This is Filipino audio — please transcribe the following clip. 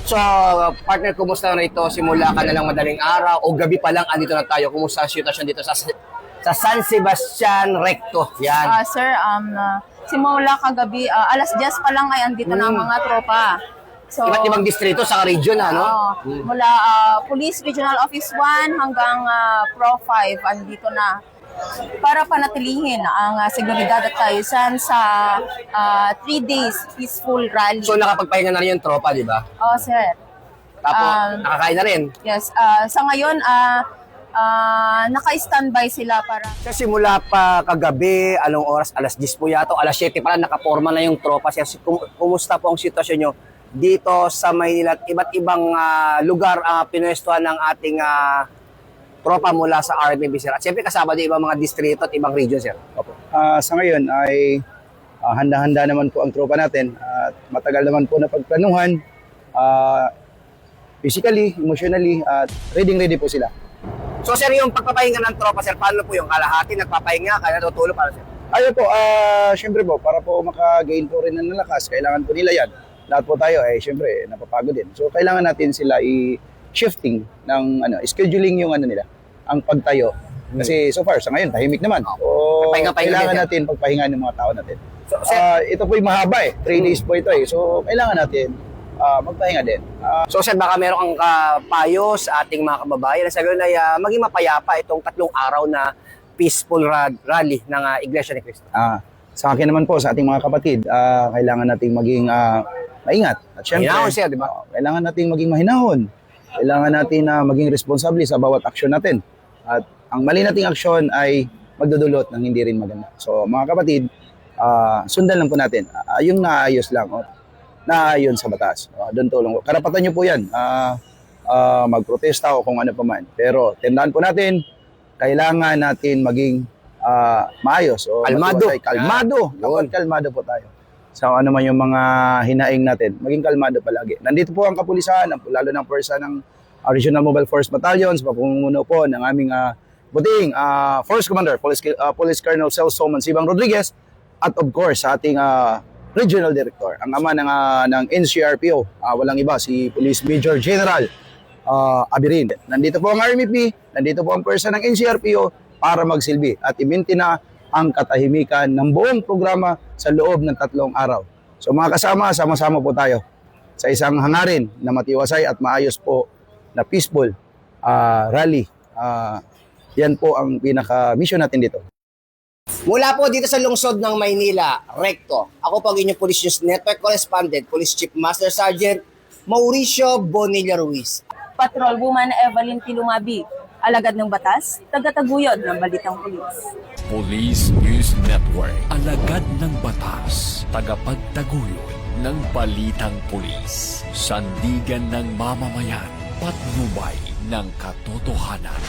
So, partner, kumusta na ito? Simula ka na lang madaling araw o gabi pa lang, andito na tayo. Kumusta ang sitwasyon dito sa San Sebastian Recto? Yan. Sir, simula kagabi, alas 10 pa lang ay andito na ang mga tropa. So, Iba't ibang distrito sa region, ano? mula Police Regional Office 1 hanggang Pro 5, andito na. Para panatilihin ang seguridad at kaayusan sa 3 days peaceful rally. So, nakapagpahinga na rin yung tropa, di ba? Sir. Tapos, nakakain na rin. Yes. Sa ngayon, naka-standby sila para... Sa simula pa kagabi, anong oras? Alas 10 po yata, alas 7 pa lang, nakaporma na yung tropa. Kumusta po ang sitwasyon nyo dito sa Maynila at iba't ibang lugar ang pinuestuhan ng ating tropa mula sa RMB, sir? At siyempre kasama din ibang mga distrito at ibang region, sir. Opo. Sa ngayon ay handa-handa naman po ang tropa natin at matagal naman po na pagplanuhan, physically, emotionally, at ready po sila. So, sir, yung pagpapahinga ng tropa, sir, paano po yung kalahati? Nagpapahinga, kaya natutulog, paano, sir? Ayun po, syempre po, para po makagain po rin ng lakas, kailangan po nila yan. Lahat po tayo ay syempre napapagod din. So kailangan natin sila i-shifting ng scheduling yung nila, ang pagtayo. Kasi so far sa ngayon tahimik naman. So kailangan natin pagpahinga ng mga tao natin. So, ito po yung mahaba 3 days po ito So kailangan natin magpahinga din. So sir, baka meron kang payo sa ating mga kababayan na sabi na maging mapayapa itong 3 araw na peaceful rally ng Iglesia ni Cristo. Sa akin naman po, sa ating mga kapatid, kailangan nating maging maingat. At syempre, mahinahon siya, di ba? Kailangan nating maging mahinahon. Kailangan natin maging responsable sa bawat aksyon natin. At ang mali nating aksyon ay magdudulot ng hindi rin maganda. So mga kapatid, sundan lang po natin. Yung naayos lang, naayon sa batas. Doon tulong po. Karapatan nyo po yan. Magprotesta o kung ano pa man. Pero tandaan po natin, kailangan natin maging maayos. O kalmado. Dapat kalmado po tayo. So ano man yung mga hinaing natin, maging kalmado palagi. Nandito po ang kapulisan, lalo ng pwersa ng Regional Mobile Force Battalions, papumuno po ng aming buting Force Commander, Police Colonel Celso Mansibang Rodriguez, at of course sa ating Regional Director, ang ama ng NCRPO, walang iba, si Police Major General Abirin. Nandito po ang RMP, nandito po ang pwersa ng NCRPO para magsilbi at iminti na ang katahimikan ng buong programa sa loob ng 3 araw. So mga kasama, sama-sama po tayo sa isang hangarin na matiwasay at maayos po na peaceful rally. Yan po ang pinaka-mission natin dito. Mula po dito sa lungsod ng Maynila, Recto, ako po ang inyong Police News Network Correspondent, Police Chief Master Sergeant Mauricio Bonilla Ruiz. Patrol Woman Evelyn Tilumabi, alagad ng batas, tagataguyod ng balitang pulis. Police News Network, alagad ng batas, tagapagtaguyod ng balitang pulis, sandigan ng mamamayan, patnubay ng katotohanan.